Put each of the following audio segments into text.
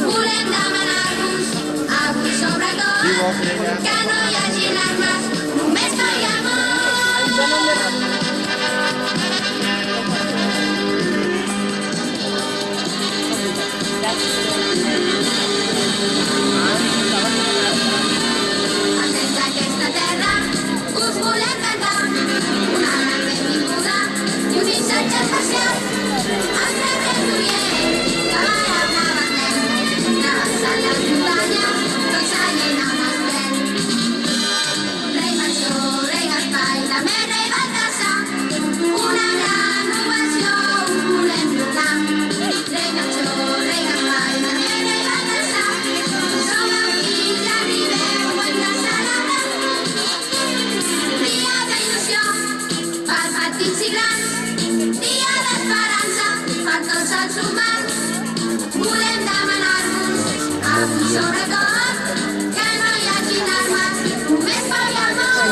Volem demanar-vos avui sobretot que no hi hagi armes, només que hi ha Atents a aquesta terra, us volem cantar una gran benvinguda i un missatge especial. Els rebrem d'Orient, que va una bandera, travessant les muntanyes, tot seguint el nostre. Rei Major, rei Gaspar i també rei Baltasar, una gran ovació us volem donar. Rei Major, rei Gaspar i també rei Baltasar, som aquí, ja arribeu, ho hem de celebrar. Dia d'il·lusió per petits i grans, dia d'esperança per tots els humans. Volem demanar-vos avui sobretot que no hi hagi armes, només per al món.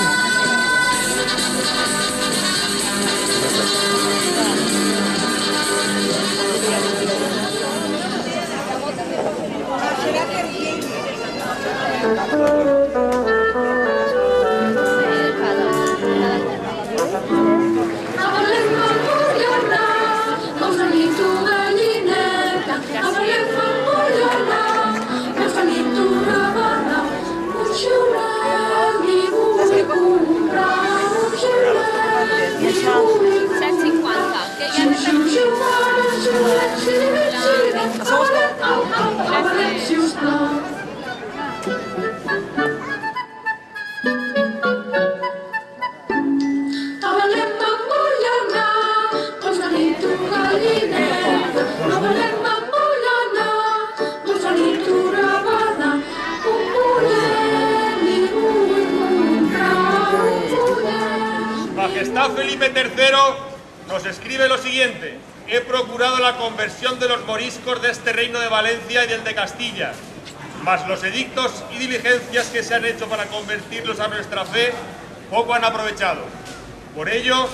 Majestad Felipe III nos escribe lo siguiente: he procurado la conversión de los moriscos de este reino de Valencia y del de Castilla, mas los edictos y diligencias que se han hecho para convertirlos a nuestra fe poco han aprovechado. Por ello,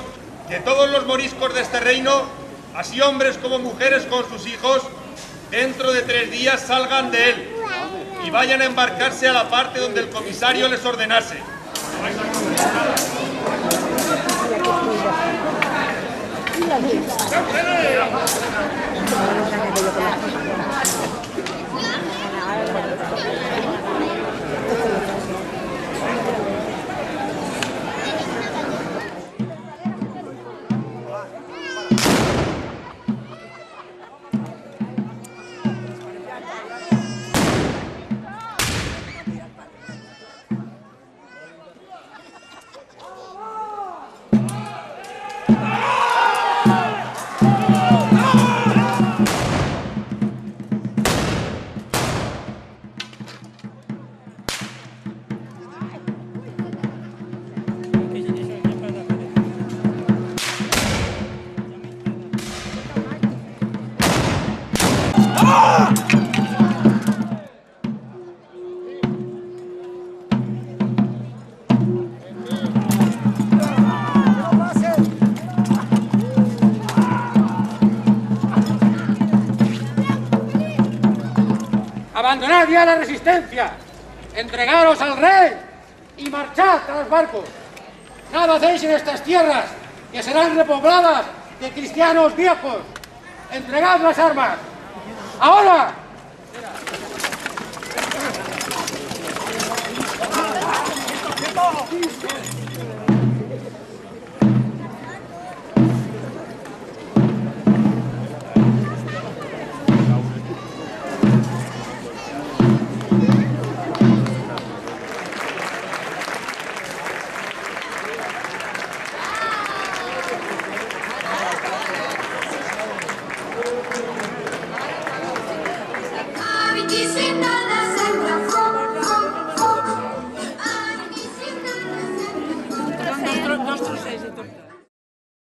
que todos los moriscos de este reino, así hombres como mujeres con sus hijos, dentro de 3 días salgan de él y vayan a embarcarse a la parte donde el comisario les ordenase. Abandonad ya la resistencia, entregaros al rey y marchad a los barcos. Nada hacéis en estas tierras, que serán repobladas de cristianos viejos. Entregad las armas. ¡Ahora!